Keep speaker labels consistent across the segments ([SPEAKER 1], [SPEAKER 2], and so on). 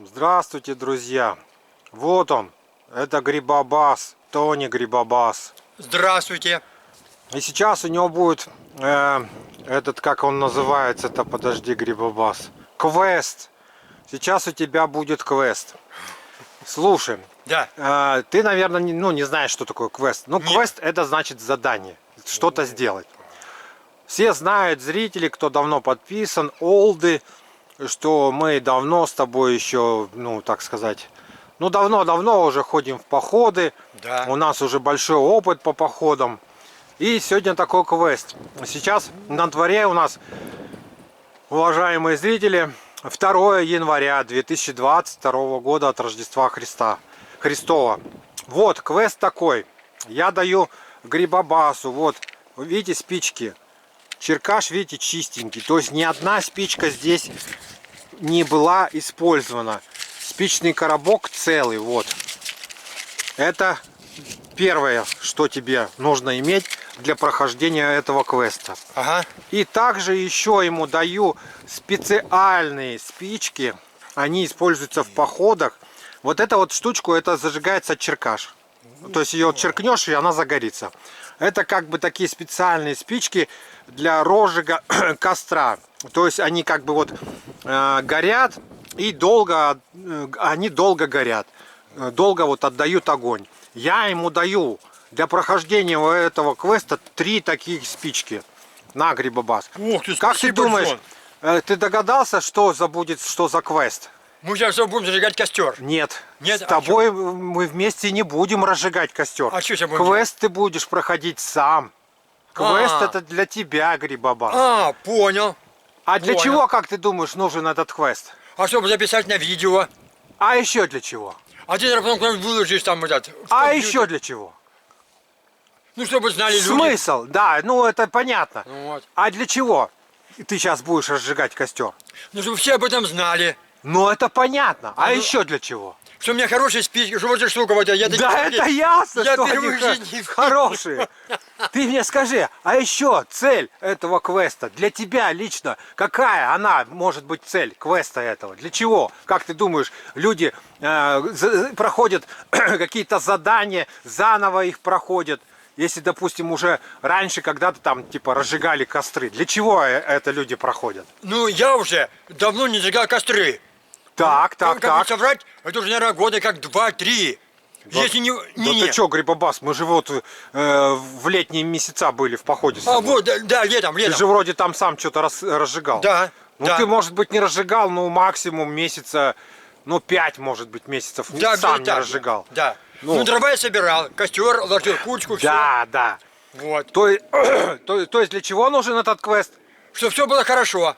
[SPEAKER 1] Здравствуйте, друзья! Вот он, это Грибобас, Тони Грибобас.
[SPEAKER 2] Здравствуйте.
[SPEAKER 1] И сейчас у него будет этот, как он называется-то, подожди, Грибобас, квест. Сейчас у тебя будет квест. Слушай,
[SPEAKER 2] Да.
[SPEAKER 1] ты, наверное, не знаешь, что такое квест. Ну,
[SPEAKER 2] Нет.
[SPEAKER 1] квест это значит задание, что-то сделать. Все знают, зрители, кто давно подписан, олды, что мы давно с тобой еще, ну, так сказать, ну, давно-давно уже ходим в походы.
[SPEAKER 2] Да.
[SPEAKER 1] У нас уже большой опыт по походам. И сегодня такой квест. Сейчас на дворе у нас, уважаемые зрители, 2 января 2022 года от Рождества Христова. Вот, квест такой. Я даю Грибобасу, вот, видите, спички. Черкаш, видите, чистенький. То есть ни одна спичка здесь не была использована. Спичный коробок целый, вот. Это первое, что тебе нужно иметь для прохождения этого квеста.
[SPEAKER 2] Ага.
[SPEAKER 1] И также еще ему даю специальные спички. Они используются в походах. Вот эта вот штучку, это зажигается черкаш. То есть ее черкнешь, и она загорится. Это как бы такие специальные спички для розжига костра. То есть они как бы вот горят и долго, они долго горят. Долго вот отдают огонь. Я ему даю для прохождения этого квеста 3 таких спички. На, Грибобас.
[SPEAKER 2] Ух ты,
[SPEAKER 1] Как ты
[SPEAKER 2] спасибо
[SPEAKER 1] думаешь,
[SPEAKER 2] большое.
[SPEAKER 1] ты догадался, что за квест?
[SPEAKER 2] Мы сейчас будем зажигать костер.
[SPEAKER 1] Нет.
[SPEAKER 2] Нет,
[SPEAKER 1] С
[SPEAKER 2] а
[SPEAKER 1] тобой мы вместе не будем разжигать костер.
[SPEAKER 2] А что сейчас будем
[SPEAKER 1] Квест ты будешь проходить сам. Квест
[SPEAKER 2] А.
[SPEAKER 1] это для тебя, Грибобас.
[SPEAKER 2] А, понял.
[SPEAKER 1] А для
[SPEAKER 2] понял.
[SPEAKER 1] чего, как ты думаешь, нужен этот квест?
[SPEAKER 2] А чтобы записать на видео?
[SPEAKER 1] А еще для чего?
[SPEAKER 2] А ты потом куда-нибудь выложишь там этот. в
[SPEAKER 1] А
[SPEAKER 2] компьютер.
[SPEAKER 1] еще для чего?
[SPEAKER 2] Ну, чтобы знали люди.
[SPEAKER 1] Смысл, да, ну это понятно.
[SPEAKER 2] Ну, вот.
[SPEAKER 1] А для чего ты сейчас будешь разжигать костер?
[SPEAKER 2] Ну, чтобы все об этом знали.
[SPEAKER 1] Ну это понятно. А
[SPEAKER 2] ну-
[SPEAKER 1] еще для чего?
[SPEAKER 2] Что у меня хорошие спички, что вот эта штука вот я
[SPEAKER 1] Да, это ясно,
[SPEAKER 2] я
[SPEAKER 1] что
[SPEAKER 2] впервые
[SPEAKER 1] они
[SPEAKER 2] в жизни видел.
[SPEAKER 1] хорошие. Ты мне скажи, а еще цель этого квеста для тебя лично, какая она может быть цель квеста этого? Для чего? Как ты думаешь, люди проходят какие-то задания, заново их проходят? Если, допустим, уже раньше когда-то там типа разжигали костры, для чего это люди проходят?
[SPEAKER 2] Ну, я уже давно не зажигал костры.
[SPEAKER 1] Так.
[SPEAKER 2] Как бы соврать, это уже, наверное, года как 2-3. Если не...
[SPEAKER 1] Да ты что, Грибобас, мы же вот в летние месяца были в походе с
[SPEAKER 2] А,
[SPEAKER 1] тобой.
[SPEAKER 2] вот, да, летом.
[SPEAKER 1] Ты же вроде там сам что-то разжигал.
[SPEAKER 2] Да,
[SPEAKER 1] Ну
[SPEAKER 2] да.
[SPEAKER 1] ты, может быть, не разжигал, ну максимум месяца, ну 5, может быть, месяцев
[SPEAKER 2] Да,
[SPEAKER 1] сам не
[SPEAKER 2] так,
[SPEAKER 1] разжигал.
[SPEAKER 2] Да.
[SPEAKER 1] Ну.
[SPEAKER 2] Ну, дрова я собирал, костер, ложил кучку, все.
[SPEAKER 1] Да.
[SPEAKER 2] Вот.
[SPEAKER 1] То есть для чего нужен этот квест?
[SPEAKER 2] Чтобы все было хорошо.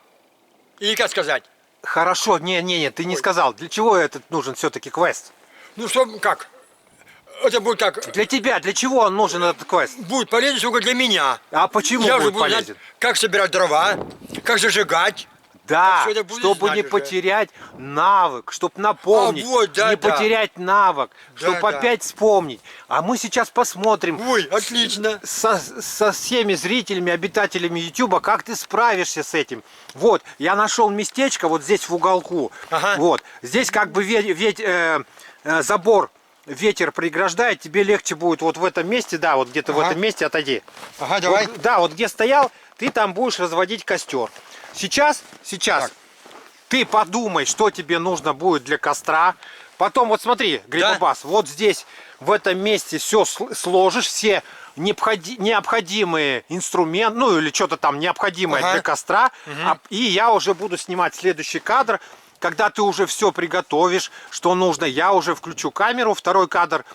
[SPEAKER 2] И как сказать?
[SPEAKER 1] Хорошо, не, ты не сказал. Для чего этот нужен все-таки квест?
[SPEAKER 2] Ну, что, как? Это будет как?
[SPEAKER 1] Для тебя, для чего он нужен этот квест?
[SPEAKER 2] Будет полезен только для меня.
[SPEAKER 1] А почему
[SPEAKER 2] Я уже
[SPEAKER 1] будет
[SPEAKER 2] буду знать,
[SPEAKER 1] полезен?
[SPEAKER 2] как собирать дрова, как зажигать.
[SPEAKER 1] Да,
[SPEAKER 2] всё это будешь
[SPEAKER 1] чтобы
[SPEAKER 2] знать
[SPEAKER 1] не
[SPEAKER 2] уже.
[SPEAKER 1] потерять навык, чтобы напомнить,
[SPEAKER 2] вот, да,
[SPEAKER 1] не
[SPEAKER 2] да.
[SPEAKER 1] потерять навык, чтобы
[SPEAKER 2] да.
[SPEAKER 1] опять вспомнить. А мы сейчас посмотрим
[SPEAKER 2] Ой, отлично.
[SPEAKER 1] со всеми зрителями, обитателями YouTube, как ты справишься с этим. Вот, я нашел местечко вот здесь в уголку.
[SPEAKER 2] Ага.
[SPEAKER 1] Вот, здесь как бы забор, ветер преграждает, тебе легче будет вот в этом месте, да, вот где-то в
[SPEAKER 2] Ага.
[SPEAKER 1] этом месте отойди.
[SPEAKER 2] Ага, давай.
[SPEAKER 1] Вот, да, вот где стоял, ты там будешь разводить костер. Сейчас
[SPEAKER 2] Так.
[SPEAKER 1] ты подумай, что тебе нужно будет для костра. Потом вот смотри, Грибобас, вот здесь, в этом месте все сложишь, все необходимые инструменты, ну или что-то там необходимое
[SPEAKER 2] Ага.
[SPEAKER 1] для костра. И я уже буду снимать следующий кадр. Когда ты уже все приготовишь, что нужно, я уже включу камеру, второй кадр.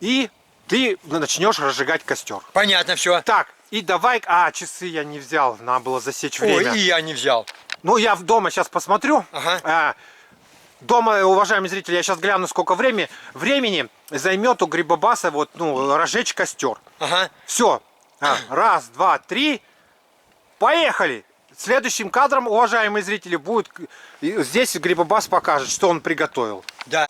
[SPEAKER 1] И ты начнешь разжигать костер.
[SPEAKER 2] Понятно все.
[SPEAKER 1] Так, и давай... А, часы я не взял, надо было засечь время.
[SPEAKER 2] Ой, и я не взял.
[SPEAKER 1] Ну, я дома сейчас посмотрю.
[SPEAKER 2] Ага.
[SPEAKER 1] Дома, уважаемые зрители, я сейчас гляну, сколько времени займет у Грибобаса вот, ну, разжечь костер.
[SPEAKER 2] Ага.
[SPEAKER 1] Все. Раз, два, три. Поехали! Следующим кадром, уважаемые зрители, будет... Здесь Грибобас покажет, что он приготовил.
[SPEAKER 2] Да.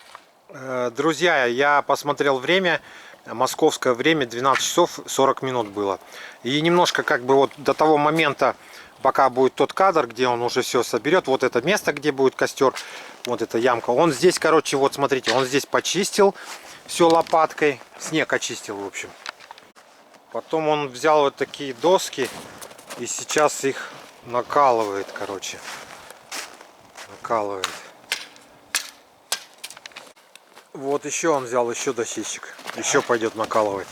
[SPEAKER 1] Друзья, я посмотрел время. Московское время 12 часов 40 минут было. И немножко как бы вот до того момента, пока будет тот кадр, где он уже все соберет. Вот это место, где будет костер. Вот эта ямка. Он здесь, короче, вот смотрите, он здесь почистил все лопаткой. Снег очистил, в общем. Потом он взял вот такие доски и сейчас их накалывает, короче. Накалывает. Вот еще он взял еще дощечек. Еще пойдет накалывать.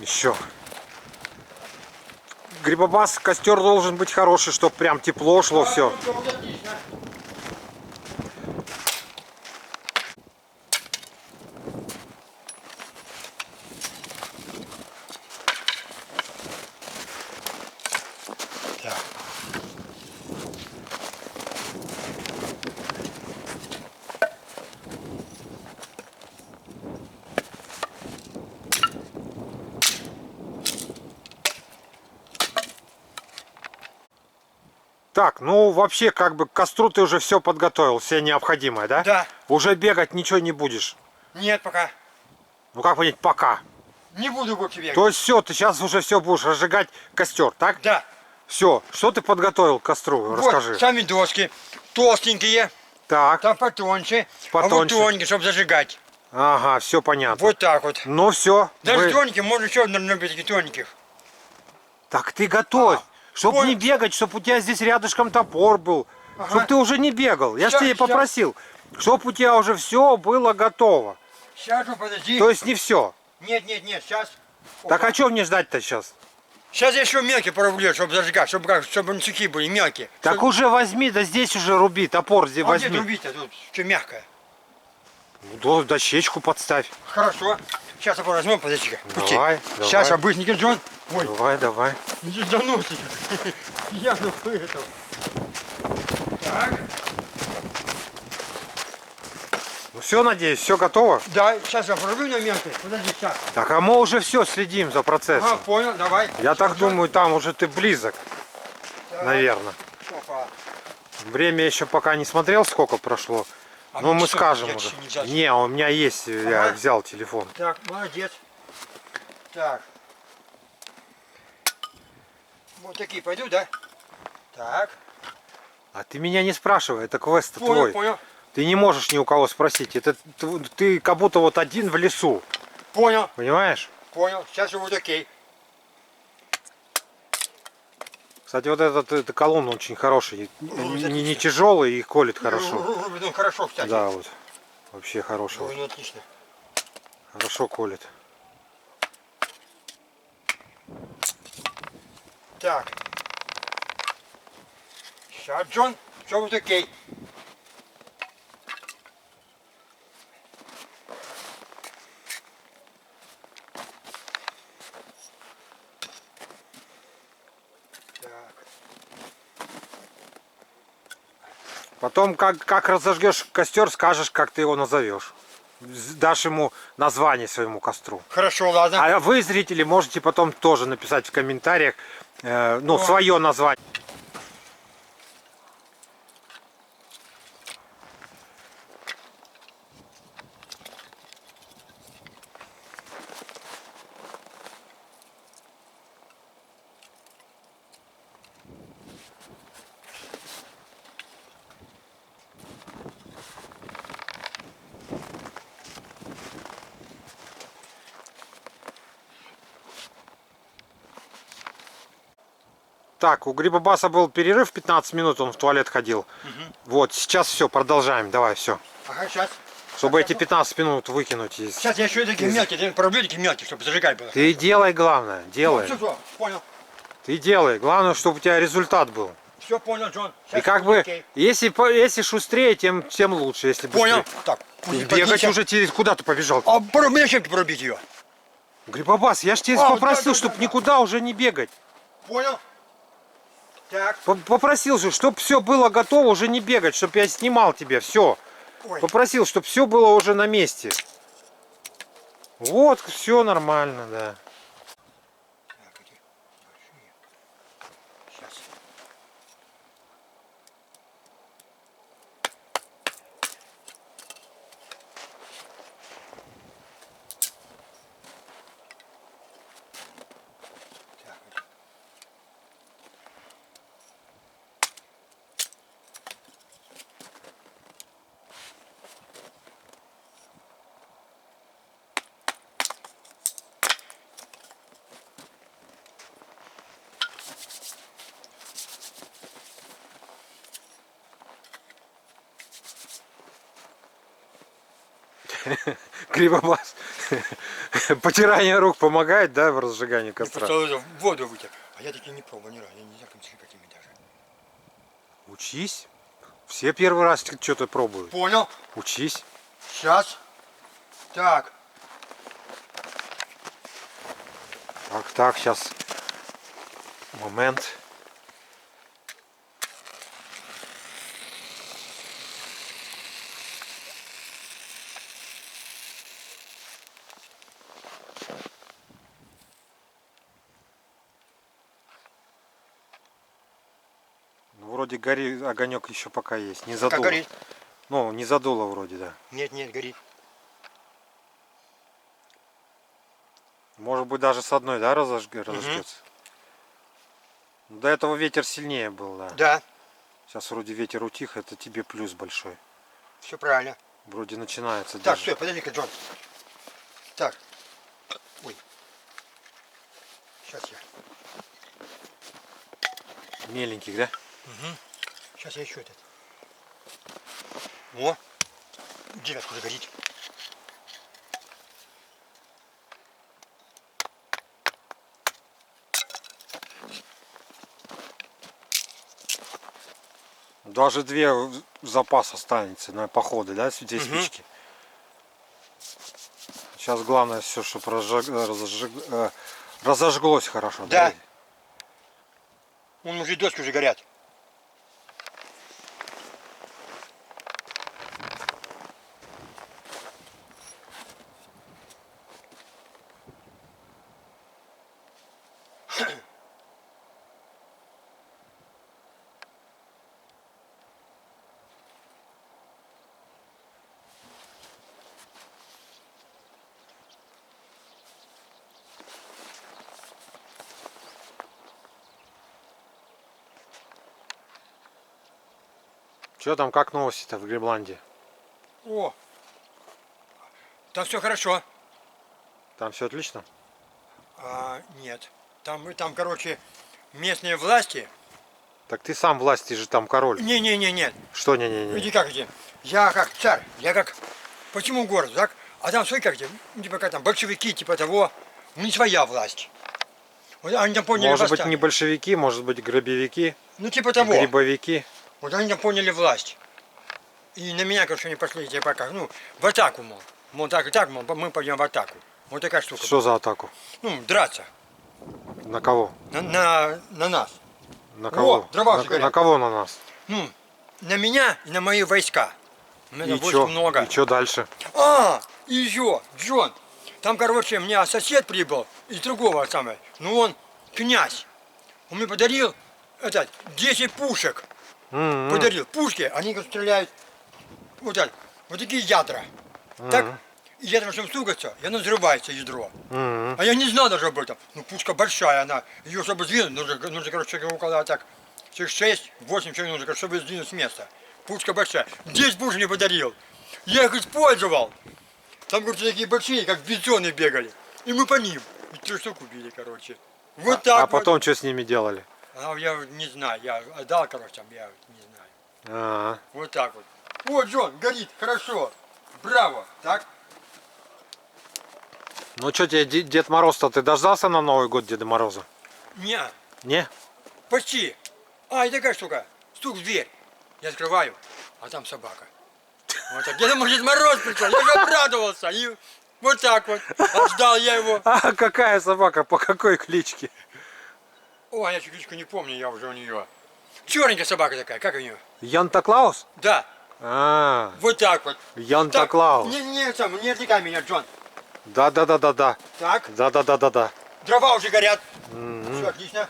[SPEAKER 1] Еще. Грибобас, костер должен быть хороший, чтобы прям тепло шло все. Так, ну вообще как бы к костру ты уже все подготовил, все необходимое, да?
[SPEAKER 2] Да.
[SPEAKER 1] Уже бегать ничего не будешь.
[SPEAKER 2] Нет, пока.
[SPEAKER 1] Ну как понять, пока.
[SPEAKER 2] Не буду больше бегать.
[SPEAKER 1] То есть все, ты сейчас уже все будешь разжигать костер, так?
[SPEAKER 2] Да.
[SPEAKER 1] Все, что ты подготовил к костру, расскажи.
[SPEAKER 2] Вот сами доски. Толстенькие,
[SPEAKER 1] Так,
[SPEAKER 2] там потоньше. А вот
[SPEAKER 1] Потоньше.
[SPEAKER 2] тоненькие, чтобы зажигать.
[SPEAKER 1] ага, все понятно.
[SPEAKER 2] Вот так вот.
[SPEAKER 1] Ну все.
[SPEAKER 2] Даже тоненькие, можно еще на таких тоненьких.
[SPEAKER 1] Так ты готовь. Чтоб
[SPEAKER 2] понял.
[SPEAKER 1] не бегать, чтоб у тебя здесь рядышком топор был.
[SPEAKER 2] Ага.
[SPEAKER 1] Чтоб ты уже не бегал. Я ж
[SPEAKER 2] Ща-
[SPEAKER 1] тебе
[SPEAKER 2] ща.
[SPEAKER 1] попросил. Чтоб у тебя уже все было готово.
[SPEAKER 2] Сейчас, подожди.
[SPEAKER 1] То есть не все.
[SPEAKER 2] Нет, сейчас.
[SPEAKER 1] Так а что мне ждать-то сейчас?
[SPEAKER 2] Сейчас я еще мелкие порублю, чтобы зажигать, чтобы они сухие были, мелкие.
[SPEAKER 1] Так уже возьми, да здесь уже руби, топор здесь
[SPEAKER 2] А где
[SPEAKER 1] возьми.
[SPEAKER 2] рубить-то? Тут что мягкое.
[SPEAKER 1] Ну, дощечку подставь.
[SPEAKER 2] Хорошо. Сейчас я возьму, подожди-ка. Пусти.
[SPEAKER 1] Давай,
[SPEAKER 2] Сейчас,
[SPEAKER 1] давай.
[SPEAKER 2] быстренько, Джон. Ой,
[SPEAKER 1] Давай.
[SPEAKER 2] не заносит. Я ну это. Так.
[SPEAKER 1] Ну все, надеюсь, все готово.
[SPEAKER 2] Да, сейчас я порублю на мелкие. Подожди, сейчас.
[SPEAKER 1] Так, а мы уже все следим за процессом.
[SPEAKER 2] Ага, понял, давай.
[SPEAKER 1] Я так
[SPEAKER 2] Всё,
[SPEAKER 1] думаю, там уже ты близок,
[SPEAKER 2] так.
[SPEAKER 1] наверное.
[SPEAKER 2] Опа.
[SPEAKER 1] Время еще пока не смотрел, сколько прошло.
[SPEAKER 2] А
[SPEAKER 1] Но мы
[SPEAKER 2] что,
[SPEAKER 1] скажем
[SPEAKER 2] я
[SPEAKER 1] уже.
[SPEAKER 2] не взял.
[SPEAKER 1] Не, у меня есть, я
[SPEAKER 2] Ага.
[SPEAKER 1] взял телефон.
[SPEAKER 2] Так, молодец. Так. Вот такие пойдут, да? Так.
[SPEAKER 1] А ты меня не спрашивай, это квест
[SPEAKER 2] Понял,
[SPEAKER 1] твой.
[SPEAKER 2] понял.
[SPEAKER 1] Ты не можешь ни у кого спросить. Это ты как будто вот один в лесу,
[SPEAKER 2] Понял,
[SPEAKER 1] понимаешь?
[SPEAKER 2] понял. Сейчас вот окей.
[SPEAKER 1] Кстати, вот этот колонн очень хороший.
[SPEAKER 2] Ну,
[SPEAKER 1] Не тяжелый и колет хорошо.
[SPEAKER 2] Ну, хорошо, кстати.
[SPEAKER 1] Да, вот. Вообще хороший.
[SPEAKER 2] Ой, ну, отлично.
[SPEAKER 1] Хорошо колет.
[SPEAKER 2] Так. Сейчас, Джон, все вот окей. Так.
[SPEAKER 1] Потом, как разожгешь костер, скажешь, как ты его назовешь. Дашь ему название своему костру.
[SPEAKER 2] Хорошо, ладно.
[SPEAKER 1] А вы, зрители, можете потом тоже написать в комментариях, ну, свое название. Так, у Грибобаса был перерыв 15 минут, он в туалет ходил. Вот, сейчас все, продолжаем, давай, все.
[SPEAKER 2] Ага, сейчас.
[SPEAKER 1] Чтобы эти 15 минут выкинуть из...
[SPEAKER 2] Сейчас я еще такие мелкие, пороблю такие мелкие, чтобы зажигать было.
[SPEAKER 1] Ты делай главное, делай.
[SPEAKER 2] Все, понял.
[SPEAKER 1] Ты делай, главное, чтобы у тебя результат был.
[SPEAKER 2] Все понял, Джон.
[SPEAKER 1] И как бы, если шустрее, тем лучше, если быстрее.
[SPEAKER 2] Понял. Так.
[SPEAKER 1] Бегать уже куда ты побежал?
[SPEAKER 2] А мне чем порубить ее?
[SPEAKER 1] Грибобас, я ж тебя
[SPEAKER 2] А,
[SPEAKER 1] попросил,
[SPEAKER 2] да,
[SPEAKER 1] чтобы
[SPEAKER 2] да.
[SPEAKER 1] никуда уже не бегать.
[SPEAKER 2] Понял. Так.
[SPEAKER 1] Попросил же, чтобы все было готово, уже не бегать, чтобы я снимал тебя, все.
[SPEAKER 2] Ой.
[SPEAKER 1] Попросил, чтобы все было уже на месте. Вот, все нормально, да.
[SPEAKER 2] Так, эти большие. Сейчас. Так.
[SPEAKER 1] Грибобас. Потирание рук помогает, да, в разжигании
[SPEAKER 2] Я
[SPEAKER 1] костра?
[SPEAKER 2] просто в воду вытек. А я таки не пробовал ни разу. Я не знаю, как ими даже.
[SPEAKER 1] Учись. Все первый раз что-то пробуют.
[SPEAKER 2] Понял.
[SPEAKER 1] Учись.
[SPEAKER 2] Сейчас. Так.
[SPEAKER 1] Так, сейчас. Момент. Ну, вроде огонек еще пока есть. Не
[SPEAKER 2] Как
[SPEAKER 1] задуло.
[SPEAKER 2] горит?
[SPEAKER 1] Ну, не задуло вроде, да.
[SPEAKER 2] Нет, горит.
[SPEAKER 1] Может быть даже с одной, да, разожгется. До этого ветер сильнее был, да.
[SPEAKER 2] Да,
[SPEAKER 1] Сейчас вроде ветер утих, это тебе плюс большой.
[SPEAKER 2] все правильно.
[SPEAKER 1] Вроде начинается
[SPEAKER 2] Так,
[SPEAKER 1] даже.
[SPEAKER 2] стой, подожди-ка, Джон. Так. Ой. Сейчас я.
[SPEAKER 1] Меленький, да?
[SPEAKER 2] Сейчас я еще этот. О, девятку уже горит.
[SPEAKER 1] Даже две в запас останется на походы, да, две спички. Сейчас главное все, чтобы разожглось хорошо.
[SPEAKER 2] Да. Вон уже доски уже горят.
[SPEAKER 1] Что там, как новости-то в Гребландии?
[SPEAKER 2] О, там все хорошо.
[SPEAKER 1] Там все отлично?
[SPEAKER 2] Нет. Там, короче, местные власти.
[SPEAKER 1] Так ты сам власти же там король.
[SPEAKER 2] Не.
[SPEAKER 1] Что не-не-не?
[SPEAKER 2] Иди как эти. Я как царь. Я как. Почему город, так? А там свои как эти, ну, типа как там, большевики, типа того. У них своя власть. Вот они там поняли
[SPEAKER 1] Может быть
[SPEAKER 2] восстание.
[SPEAKER 1] не большевики, может быть грабевики,
[SPEAKER 2] Ну типа того.
[SPEAKER 1] грибовики.
[SPEAKER 2] Вот они там поняли власть. И на меня, короче, они пошли, типа как, ну, в атаку, мол. Мол, так и так, мол, мы пойдем в атаку. Вот такая штука.
[SPEAKER 1] Что за атаку?
[SPEAKER 2] Ну, драться.
[SPEAKER 1] На кого?
[SPEAKER 2] На нас.
[SPEAKER 1] На кого?
[SPEAKER 2] дрова уже горят.
[SPEAKER 1] на кого на нас?
[SPEAKER 2] Ну, на меня и на мои войска. У меня
[SPEAKER 1] И
[SPEAKER 2] войск
[SPEAKER 1] что?
[SPEAKER 2] много.
[SPEAKER 1] И что дальше?
[SPEAKER 2] И еще, Джон, там, короче, у меня сосед прибыл из другого самого, ну он князь. Он мне подарил 10 пушек. Подарил. Пушки, они как стреляют вот так, вот такие ядра. Так, и ядра чем стукаются, и оно взрывается, ядро. А я не знал даже об этом. Ну, пушка большая, она, ее чтобы сдвинуть, нужно короче, около так, 6-8 человек нужно, чтобы сдвинуть с места. Пушка большая. 10 пушек мне подарил. Я их использовал. Там, короче, такие большие, как бизоны бегали. И мы по ним. И 3 штук убили, короче. Вот так
[SPEAKER 1] А
[SPEAKER 2] вот.
[SPEAKER 1] потом что с ними делали?
[SPEAKER 2] Я не знаю, я отдал, короче, там, я не знаю.
[SPEAKER 1] А,
[SPEAKER 2] Вот так вот. Вот, Джон, горит, хорошо. Браво, так?
[SPEAKER 1] Ну что тебе, Дед Мороз-то, ты дождался на Новый год Деда Мороза?
[SPEAKER 2] Не,
[SPEAKER 1] Не?
[SPEAKER 2] почти. И такая штука. Стук в дверь. Я открываю, а там собака. Вот так. Дед Мороз пришел, я же обрадовался. И вот так вот. Ждал я его.
[SPEAKER 1] А какая собака? По какой кличке?
[SPEAKER 2] Я кличку не помню, я уже у нее. Черненькая собака такая, как у нее?
[SPEAKER 1] Янта-Клаус?
[SPEAKER 2] Да,
[SPEAKER 1] А,
[SPEAKER 2] вот так вот.
[SPEAKER 1] Янта-Клаус.
[SPEAKER 2] Не отвлекай меня, Джон.
[SPEAKER 1] Да-да-да-да-да.
[SPEAKER 2] Так,
[SPEAKER 1] Да-да-да-да-да.
[SPEAKER 2] дрова уже горят. Все отлично.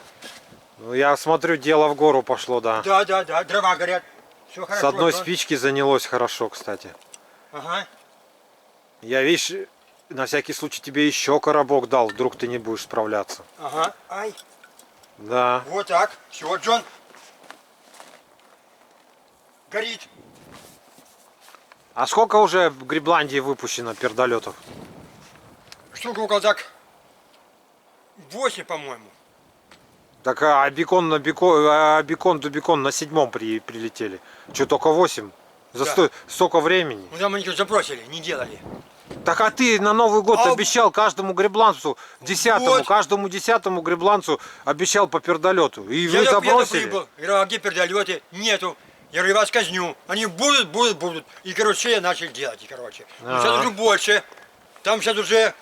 [SPEAKER 1] Ну я смотрю, дело в гору пошло, да.
[SPEAKER 2] Да, дрова горят. Все хорошо.
[SPEAKER 1] С одной
[SPEAKER 2] Джон.
[SPEAKER 1] спички занялось хорошо, кстати.
[SPEAKER 2] Ага.
[SPEAKER 1] Я, видишь, на всякий случай тебе еще коробок дал, вдруг ты не будешь справляться.
[SPEAKER 2] Ага.
[SPEAKER 1] Да.
[SPEAKER 2] Вот так. Все, Джон. Горит.
[SPEAKER 1] А сколько уже в Гребландии выпущено пердолетов?
[SPEAKER 2] Штука около так 8, по-моему.
[SPEAKER 1] Так а бекон до бекон на 7-м прилетели. Что, только 8? За
[SPEAKER 2] Да.
[SPEAKER 1] столько времени.
[SPEAKER 2] Ну там они запросили, не делали.
[SPEAKER 1] Так а ты на Новый год
[SPEAKER 2] А-
[SPEAKER 1] обещал каждому гребланцу,
[SPEAKER 2] Вот.
[SPEAKER 1] каждому 10-му гребланцу обещал по пердолету. И вы
[SPEAKER 2] Я
[SPEAKER 1] забросили?
[SPEAKER 2] прибыл. Я говорю, а где передолеты? Нету. Я говорю, я вас казню. Они будут. И, короче, я начал делать, и, короче. Ну, сейчас
[SPEAKER 1] Ага.
[SPEAKER 2] уже больше. Там сейчас уже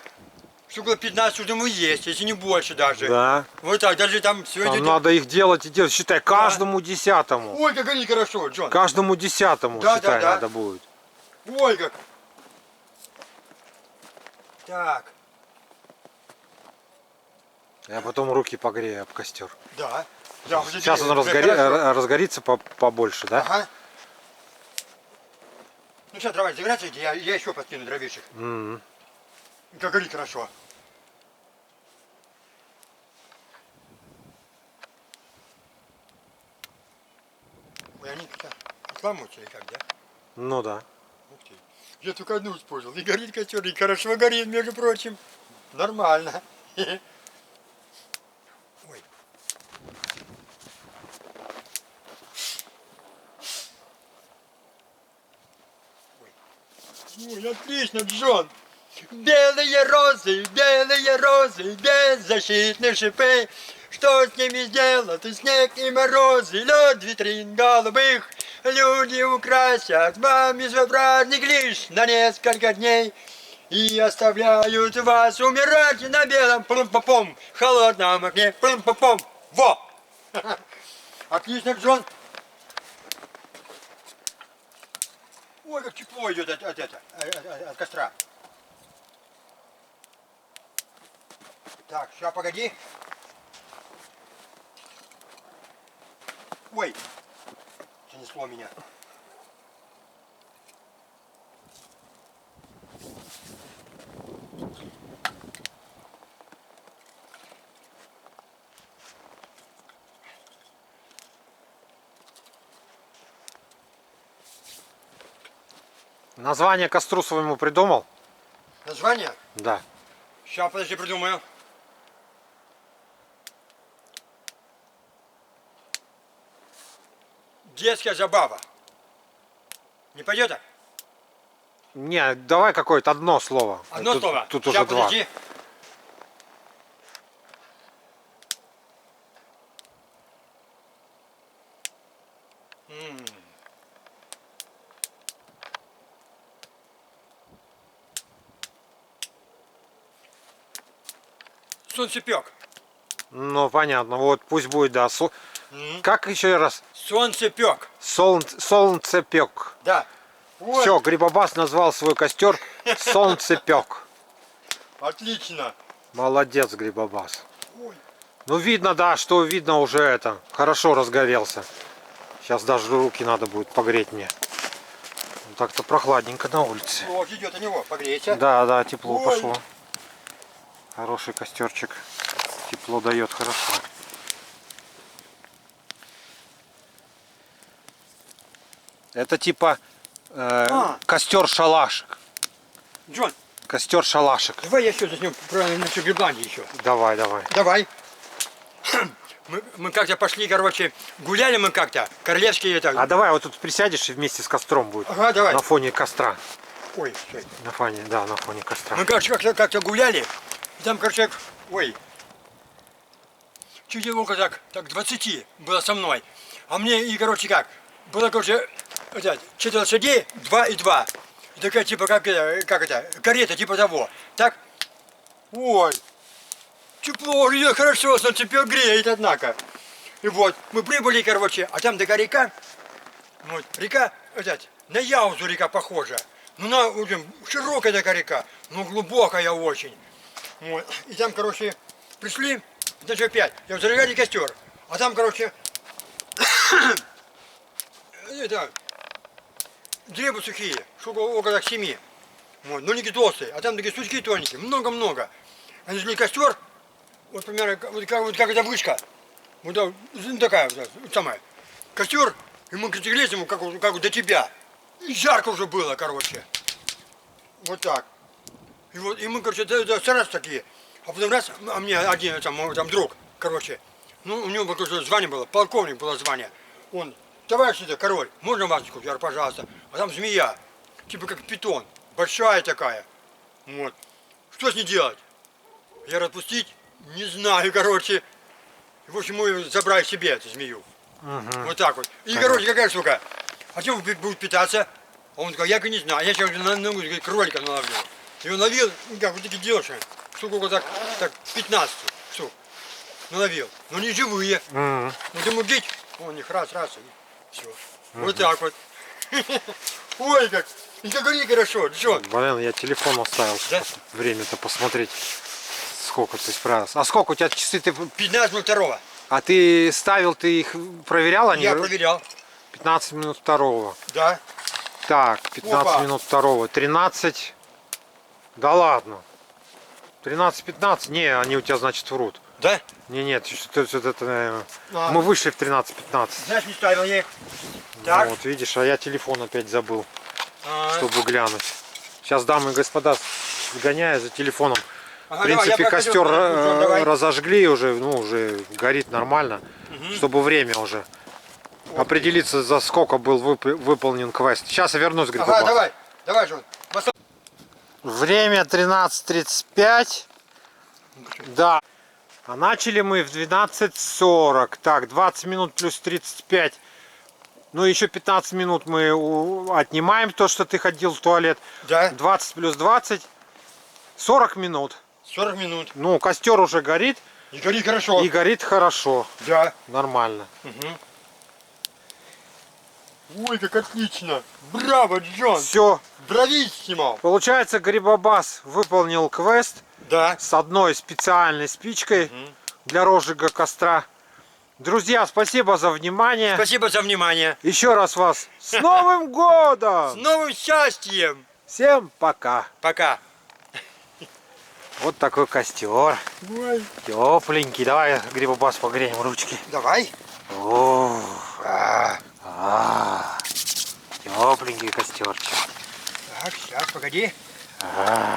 [SPEAKER 2] штука 15 уже есть, если не больше даже.
[SPEAKER 1] Да.
[SPEAKER 2] Вот так, даже там сегодня...
[SPEAKER 1] Там надо их делать и делать. Считай, каждому 10-му.
[SPEAKER 2] Ой, как они хорошо, Джон.
[SPEAKER 1] Каждому 10-му,
[SPEAKER 2] Да,
[SPEAKER 1] считай,
[SPEAKER 2] да.
[SPEAKER 1] надо будет.
[SPEAKER 2] Ой, как. Так,
[SPEAKER 1] Я потом руки погрею об костер.
[SPEAKER 2] да. Да, уже
[SPEAKER 1] Сейчас он
[SPEAKER 2] теперь хорошо.
[SPEAKER 1] разгорится побольше, да?
[SPEAKER 2] Ага. Ну сейчас давай загораться, я еще подкину дровишек.
[SPEAKER 1] Мгм.
[SPEAKER 2] Как горит хорошо. Ой, они как-то отламываются или как, да?
[SPEAKER 1] Ну да.
[SPEAKER 2] Ух ты. Я только одну использовал. И горит костер, и хорошо горит, между прочим. Нормально. Ой. Ой, отлично, Джон. Белые розы, беззащитные шипы. Что с ними сделать? И снег, и морозы, лед витрин голубых. Люди украсят вам безобразный лишь на несколько дней. И оставляют вас умирать на белом плум-попом, холодном огне, плум-попом. Во! Отлично, Джон. Ой, как тепло идет от костра. Так, сейчас погоди. Ой, занесло меня.
[SPEAKER 1] Название костру своему придумал?
[SPEAKER 2] Название?
[SPEAKER 1] Да.
[SPEAKER 2] Сейчас, подожди, придумаю. Детская забава. Не пойдет так?
[SPEAKER 1] Не, давай какое-то одно слово.
[SPEAKER 2] Одно
[SPEAKER 1] тут,
[SPEAKER 2] слово.
[SPEAKER 1] Тут
[SPEAKER 2] Ща,
[SPEAKER 1] уже два.
[SPEAKER 2] подожди. Солнцепек.
[SPEAKER 1] Ну, понятно. Вот пусть будет, да. Как еще раз?
[SPEAKER 2] Солнцепек.
[SPEAKER 1] Солнцепек.
[SPEAKER 2] Да. Вот.
[SPEAKER 1] Все, Грибобас назвал свой костер Солнцепек.
[SPEAKER 2] Отлично.
[SPEAKER 1] Молодец, Грибобас.
[SPEAKER 2] Ой.
[SPEAKER 1] Ну, видно, да, что видно уже это. Хорошо разгорелся. Сейчас даже руки надо будет погреть мне. Ну, так-то прохладненько на улице.
[SPEAKER 2] Вот идет у него, погрейся.
[SPEAKER 1] Да, да, тепло
[SPEAKER 2] Ой.
[SPEAKER 1] пошло. Хороший костерчик. Тепло дает хорошо. Это типа костер шалашик.
[SPEAKER 2] Джон,
[SPEAKER 1] Костер шалашик.
[SPEAKER 2] давай я еще заснем про насчет Гренландии еще.
[SPEAKER 1] Давай, давай.
[SPEAKER 2] Давай. Мы как-то пошли, короче, гуляли мы как-то, королевские это.
[SPEAKER 1] А давай вот тут присядешь и вместе с костром будет.
[SPEAKER 2] Ага, давай.
[SPEAKER 1] На фоне костра.
[SPEAKER 2] Ой, стой.
[SPEAKER 1] На фоне, да, на фоне костра.
[SPEAKER 2] Мы, короче, как-то гуляли, и там, короче, ой, чуть около так 20 было со мной. А мне, и, короче, как, было, короче, 4 лошадей, 2 и 2. И такая, типа, как это, карета, типа того. Так, ой, тепло, идет хорошо, солнцепек греет, однако. И вот, мы прибыли, короче, а там такая река, вот, река, на Яузу река похожа. Ну, она очень широкая такая река, но глубокая очень. Вот. И там, короче, пришли, значит, опять, я зажигали костер, а там, короче, это, деревья сухие, штука около 7. Вот, ну, не толстые, а там такие сучки тоненькие, много-много. Они жгли костер, вот примерно, вот как эта вышка, вот такая вот самая, костер, и мы лезем, как до тебя. И жарко уже было, короче. Вот так. И вот, и мы, короче, раз такие. А потом раз, а мне один там друг, короче, ну, у него какое-то звание было, полковник было звание. Он товарищ это, король, можно вазочку? Я говорю, пожалуйста. А там змея, типа как питон, большая такая. Вот. Что с ней делать? Я распустить? Не знаю, короче. В общем, мы забрали себе эту змею. Вот так вот. И, короче, какая штука? А чем будет питаться? А он сказал, я не знаю. Я сейчас на кролика наловил. И он ловил, ну как, вот такие дешевые. Штуку вот так 15 штук наловил. Но не живые. Вот ему бить, он их раз, и все. Вот так вот. Ой, как. И как говори хорошо, Джон.
[SPEAKER 1] Блин, я телефон оставил,
[SPEAKER 2] Да?
[SPEAKER 1] время-то посмотреть, сколько ты справился. А сколько у тебя часы ты...
[SPEAKER 2] 15:02.
[SPEAKER 1] А ты ставил, ты их проверял? Они...
[SPEAKER 2] Я проверял.
[SPEAKER 1] 15 минут второго.
[SPEAKER 2] Да.
[SPEAKER 1] Так, 15
[SPEAKER 2] Опа.
[SPEAKER 1] минут второго. 13. Да ладно. 13-15. Не, они у тебя, значит, врут.
[SPEAKER 2] Да?
[SPEAKER 1] Не, нет, что-то это, наверное.
[SPEAKER 2] А.
[SPEAKER 1] Мы вышли в 13-15.
[SPEAKER 2] Знаешь, не ставил я их. Так.
[SPEAKER 1] Вот, видишь, а я телефон опять забыл,
[SPEAKER 2] А.
[SPEAKER 1] чтобы глянуть. Сейчас, дамы и господа, сгоняю за телефоном.
[SPEAKER 2] Ага,
[SPEAKER 1] В принципе,
[SPEAKER 2] давай, я
[SPEAKER 1] костер
[SPEAKER 2] покажу. Давай.
[SPEAKER 1] разожгли уже, ну, уже горит нормально, чтобы время уже определиться, за сколько был выполнен квест. Сейчас я вернусь,
[SPEAKER 2] Ага,
[SPEAKER 1] Грибобас.
[SPEAKER 2] давай, Джон.
[SPEAKER 1] Время 13:35. Да. А начали мы в 12:40. Так, 20 минут плюс 35. Ну, еще 15 минут мы отнимаем то, что ты ходил в туалет.
[SPEAKER 2] Да.
[SPEAKER 1] 20 плюс 20. 40 минут.
[SPEAKER 2] 40 минут.
[SPEAKER 1] Ну, костер уже горит.
[SPEAKER 2] И гори хорошо.
[SPEAKER 1] И горит хорошо.
[SPEAKER 2] Да.
[SPEAKER 1] Нормально.
[SPEAKER 2] Ой, как отлично. Браво, Джон.
[SPEAKER 1] Все.
[SPEAKER 2] Брависсимо.
[SPEAKER 1] Получается, Грибобас выполнил квест
[SPEAKER 2] Да.
[SPEAKER 1] с одной специальной спичкой для розжига костра. Друзья, спасибо за внимание.
[SPEAKER 2] Спасибо за внимание.
[SPEAKER 1] Еще раз вас с Новым
[SPEAKER 2] С
[SPEAKER 1] годом!
[SPEAKER 2] новым счастьем.
[SPEAKER 1] Всем пока!
[SPEAKER 2] Пока.
[SPEAKER 1] Вот такой костер.
[SPEAKER 2] Ой.
[SPEAKER 1] Тепленький. Давай, Грибобас, погреем ручки.
[SPEAKER 2] Давай.
[SPEAKER 1] О, тепленький костерчик.
[SPEAKER 2] Так, сейчас, погоди.
[SPEAKER 1] А.